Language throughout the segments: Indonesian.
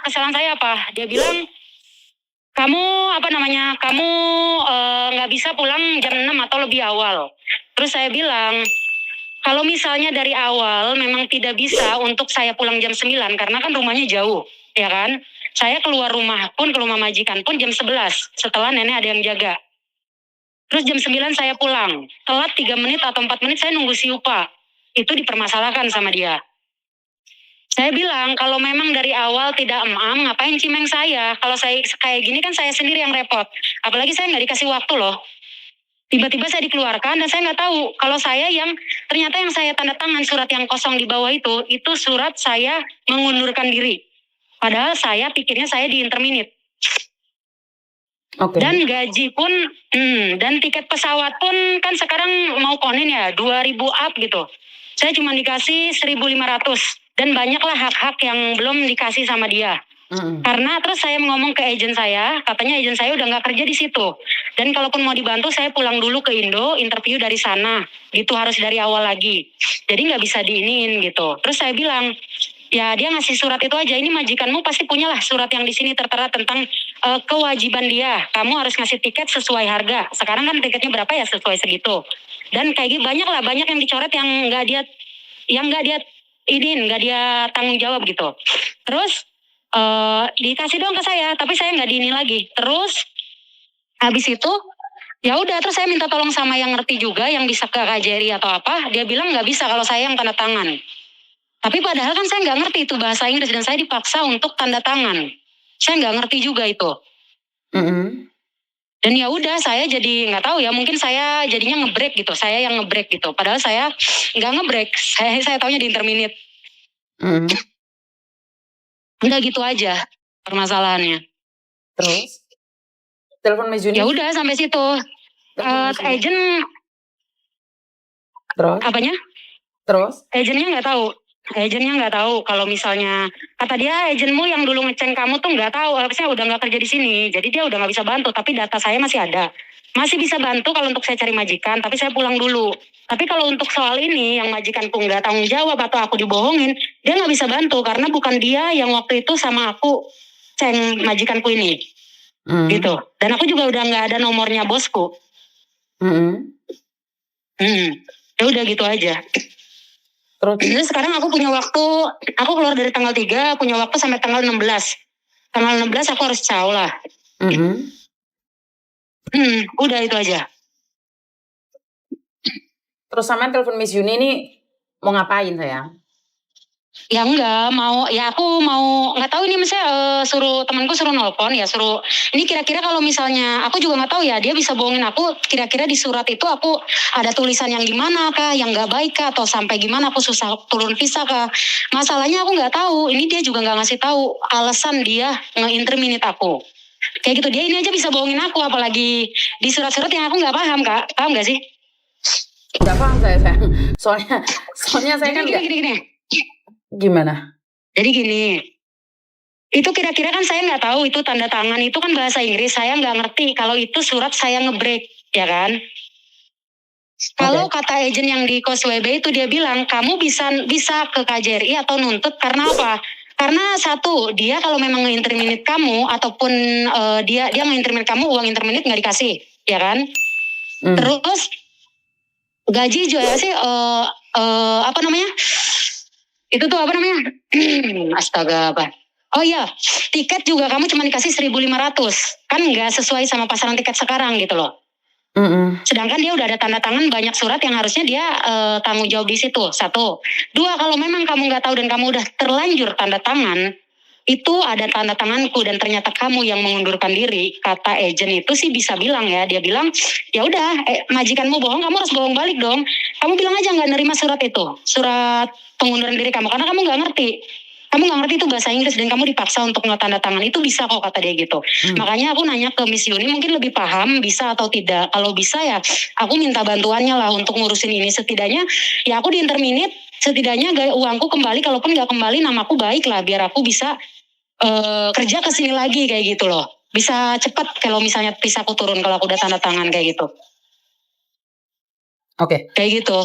kesalahan saya apa? Dia bilang, kamu kamu nggak bisa pulang jam 6 atau lebih awal. Terus saya bilang, kalau misalnya dari awal memang tidak bisa untuk saya pulang jam 9 karena kan rumahnya jauh, ya kan? Saya keluar rumah pun, ke rumah majikan pun jam 11 setelah nenek ada yang jaga. Terus jam 9 saya pulang. Telat 3 menit atau 4 menit saya nunggu si Upa. Itu dipermasalahkan sama dia. Saya bilang, kalau memang dari awal tidak ngapain cimeng saya? Kalau saya kayak gini kan saya sendiri yang repot. Apalagi saya nggak dikasih waktu loh. Tiba-tiba saya dikeluarkan dan saya nggak tahu kalau saya ternyata yang saya tanda tangan surat yang kosong di bawah itu surat saya mengundurkan diri. Padahal saya pikirnya saya di interminit. Oke. Dan gaji pun, dan tiket pesawat pun kan sekarang mau konin ya 2.000 up gitu. Saya cuma dikasih 1.500 dan banyaklah hak-hak yang belum dikasih sama dia. Karena terus saya ngomong ke agen saya, katanya agen saya udah nggak kerja di situ. Dan kalaupun mau dibantu saya pulang dulu ke Indo, interview dari sana, gitu harus dari awal lagi. Jadi nggak bisa diiniin gitu. Terus saya bilang, ya dia ngasih surat itu aja, ini majikanmu pasti punyalah surat yang di sini tertera tentang kewajiban dia. Kamu harus ngasih tiket sesuai harga. Sekarang kan tiketnya berapa ya sesuai segitu. Dan kayak gitu banyak yang dicoret yang nggak dia nggak dia tanggung jawab gitu. Terus dikasih dong ke saya, tapi saya nggak diini lagi. Terus habis itu ya udah, terus saya minta tolong sama yang ngerti juga, yang bisa ke KJRI atau apa. Dia bilang nggak bisa kalau saya yang tanda tangan. Tapi padahal kan saya nggak ngerti itu bahasa Inggris dan saya dipaksa untuk tanda tangan. Saya nggak ngerti juga itu. Dan ya udah, saya jadi nggak tahu ya, mungkin saya jadinya ngebreak gitu. Saya yang ngebreak gitu. Padahal saya nggak ngebreak. Saya taunya di interminit. Udah gitu aja permasalahannya. Terus telepon Mejuni? Ya udah sampai situ. Agent terus apanya? Terus Agentnya nggak tahu kalau misalnya kata dia, agentmu yang dulu ngeceng kamu tuh nggak tahu, harusnya udah nggak kerja di sini, jadi dia udah nggak bisa bantu. Tapi data saya masih ada, masih bisa bantu kalau untuk saya cari majikan, tapi saya pulang dulu. Tapi kalau untuk soal ini yang majikanku nggak tanggung jawab atau aku dibohongin, dia nggak bisa bantu karena bukan dia yang waktu itu sama aku ceng majikanku ini. Gitu. Dan aku juga udah nggak ada nomornya bosku. Ya udah gitu aja. Terus sekarang aku punya waktu, aku keluar dari tanggal 3, punya waktu sampai tanggal 16. Tanggal 16 aku harus caw lah. Udah itu aja. Terus sama telepon Miss Yuni ini mau ngapain sayang? Ya enggak, aku mau nggak tahu ini, misalnya temanku suruh nelpon ya, ini kira-kira kalau misalnya aku juga nggak tahu ya, dia bisa bohongin aku, kira-kira di surat itu aku ada tulisan yang gimana kah, yang nggak baik kah, atau sampai gimana aku susah turun visa kah. Masalahnya aku nggak tahu, ini dia juga nggak ngasih tahu alasan dia nge-interminate aku. Kayak gitu, dia ini aja bisa bohongin aku, apalagi di surat-surat yang aku nggak paham, Kak. Paham nggak sih? Nggak paham saya. Soalnya saya kan gini. Gimana? Jadi gini, itu kira-kira kan saya nggak tahu itu tanda tangan, itu kan bahasa Inggris, saya nggak ngerti kalau itu surat saya ngebreak, ya kan? Kalau kata agen yang di Kos WB itu, dia bilang kamu bisa ke KJRI atau nuntut karena apa? Karena satu, dia kalau memang nge-interminate kamu ataupun dia nge-interminate kamu, uang interminate nggak dikasih, ya kan? Terus gaji juga sih itu tuh astaga apa? Oh iya, tiket juga kamu cuma dikasih 1.500, kan nggak sesuai sama pasaran tiket sekarang gitu loh. Sedangkan dia udah ada tanda tangan banyak surat yang harusnya dia tanggung jawab di situ. Satu, dua, kalau memang kamu nggak tahu dan kamu udah terlanjur tanda tangan, itu ada tanda tanganku dan ternyata kamu yang mengundurkan diri, kata agen itu sih bisa bilang ya, dia bilang ya udah, majikanmu bohong, kamu harus bohong balik dong. Kamu bilang aja nggak nerima surat itu, surat pengunduran diri kamu, karena kamu nggak ngerti. Kamu nggak ngerti itu bahasa Inggris dan kamu dipaksa untuk tanda tangan, itu bisa kok, kata dia gitu. Makanya aku nanya ke Miss Yuni, mungkin lebih paham bisa atau tidak. Kalau bisa ya aku minta bantuannya lah untuk ngurusin ini, setidaknya ya aku di interminate, setidaknya uangku kembali, kalaupun nggak kembali namaku baik lah, biar aku bisa kerja ke sini lagi kayak gitu loh. Bisa cepat kalau misalnya bisa aku turun kalau aku udah tanda tangan kayak gitu. Oke. Kayak gitu.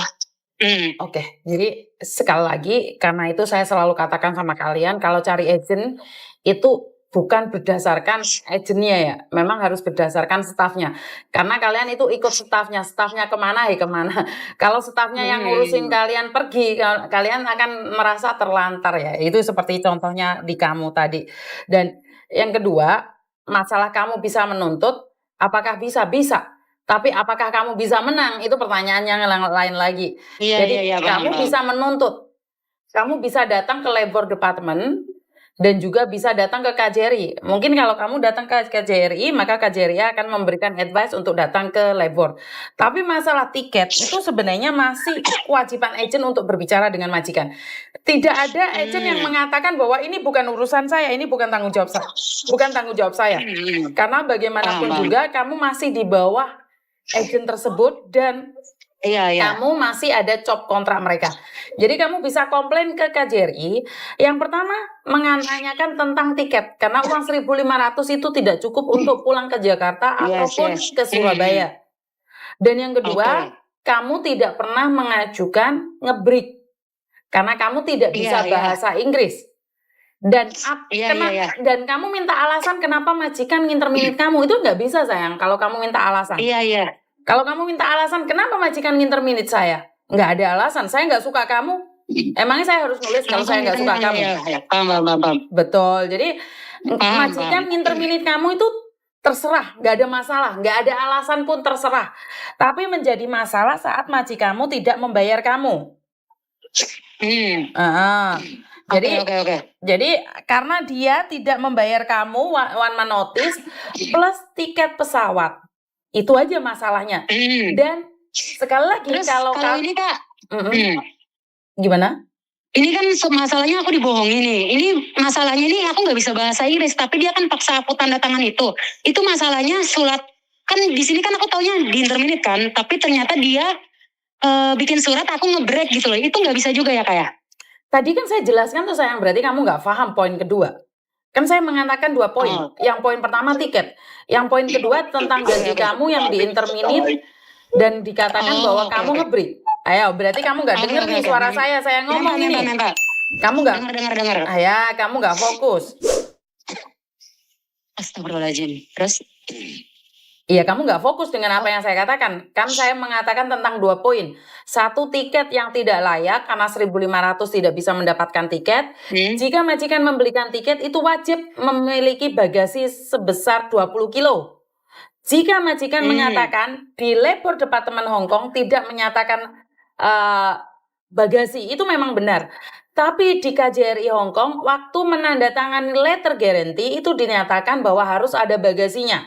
Oke. Jadi sekali lagi, karena itu saya selalu katakan sama kalian, kalau cari agent itu bukan berdasarkan agentnya ya, memang harus berdasarkan staffnya. Karena kalian itu ikut staffnya kemana ya kemana. Kalau staffnya yang ngurusin kalian pergi, kalian akan merasa terlantar ya. Itu seperti contohnya di kamu tadi. Dan yang kedua, masalah kamu bisa menuntut, apakah bisa? Bisa. Tapi apakah kamu bisa menang? Itu pertanyaan yang lain lagi. Jadi kamu bisa menuntut. Kamu bisa datang ke labor department dan juga bisa datang ke KJRI. Mungkin kalau kamu datang ke KJRI, maka KJRI akan memberikan advice untuk datang ke labor. Tapi masalah tiket itu sebenarnya masih kewajiban agent untuk berbicara dengan majikan. Tidak ada agent yang mengatakan bahwa ini bukan urusan saya, ini bukan tanggung jawab saya. Bukan tanggung jawab saya. Karena bagaimanapun juga kamu masih di bawah agent tersebut dan kamu masih ada job kontrak mereka. Jadi kamu bisa komplain ke KJRI. Yang pertama menanyakan tentang tiket karena uang 1.500 itu tidak cukup untuk pulang ke Jakarta ataupun ke Surabaya. Dan yang kedua, kamu tidak pernah mengajukan ngebreak karena kamu tidak bisa bahasa Inggris. Dan dan kamu minta alasan kenapa majikan nginterminate kamu, itu nggak bisa sayang. Kalau kamu minta alasan. Kalau kamu minta alasan, kenapa majikan nginterminate saya? Nggak ada alasan, saya nggak suka kamu. Emangnya saya harus nulis kalau saya nggak suka kamu? Betul, jadi majikan nginterminate kamu itu terserah, nggak ada masalah, nggak ada alasan pun terserah. Tapi menjadi masalah saat majikanmu tidak membayar kamu. Jadi karena dia tidak membayar kamu one month notice plus tiket pesawat. Itu aja masalahnya. Dan sekali lagi kalau ini Kak, gimana? Ini kan masalahnya aku dibohongin nih. Ini masalahnya ini aku nggak bisa bahasa Inggris, tapi dia kan paksa aku tanda tangan itu. Itu masalahnya surat kan di sini kan aku taunya di interminate kan, tapi ternyata dia bikin surat aku ngebreak gitu loh. Itu nggak bisa juga ya Kak ya? Tadi kan saya jelaskan tuh sayang, berarti kamu nggak paham poin kedua. Kan saya mengatakan 2 poin. Yang poin pertama tiket. Yang poin kedua tentang gaji kamu yang diinterminate dan dikatakan bahwa kamu ngebreak. Ayo, berarti kamu nggak dengar nih suara saya ngomong ini. Kamu nggak dengar. Ayah, kamu nggak fokus. Astagfirullahaladzim. Terus? Iya, kamu nggak fokus dengan apa yang saya katakan. Kan saya mengatakan tentang 2 poin. 1, tiket yang tidak layak karena 1.500 tidak bisa mendapatkan tiket. Jika majikan membelikan tiket itu wajib memiliki bagasi sebesar 20 kilo. Jika majikan mengatakan di labor departemen Hong Kong tidak menyatakan bagasi, itu memang benar. Tapi di KJRI Hong Kong waktu menandatangani letter guarantee itu dinyatakan bahwa harus ada bagasinya.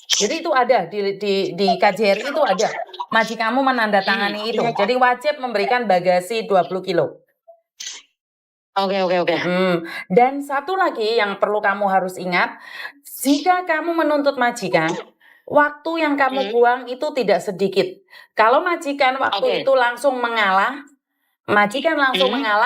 Jadi itu ada di KJRI itu ada. Majikanmu menandatangani itu. Jadi wajib memberikan bagasi 20 kilo. Oke. Dan satu lagi yang perlu kamu harus ingat, jika kamu menuntut majikan, waktu yang kamu buang itu tidak sedikit. Kalau majikan waktu itu langsung mengalah,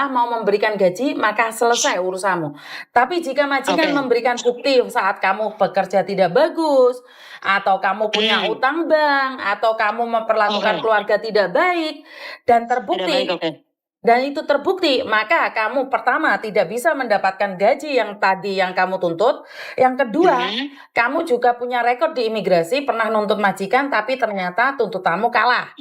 mau memberikan gaji, maka selesai urusanmu. Tapi jika majikan memberikan bukti saat kamu bekerja tidak bagus, atau kamu punya utang bank, atau kamu memperlakukan keluarga tidak baik, dan terbukti, dan itu terbukti, maka kamu pertama tidak bisa mendapatkan gaji yang tadi yang kamu tuntut. Yang kedua, kamu juga punya rekod di imigrasi, pernah nuntut majikan, tapi ternyata tuntutanmu kalah.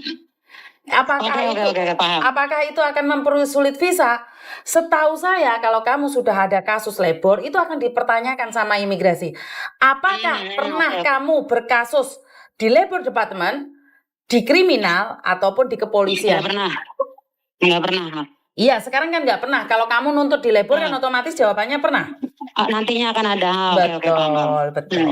Apakah itu akan mempersulit visa? Setahu saya kalau kamu sudah ada kasus labor itu akan dipertanyakan sama imigrasi. Apakah pernah kamu berkasus di labor department, di kriminal ataupun di kepolisian? Nggak pernah. Iya, sekarang kan nggak pernah. Kalau kamu nuntut di labor kan otomatis jawabannya pernah. Nantinya akan ada. Betul.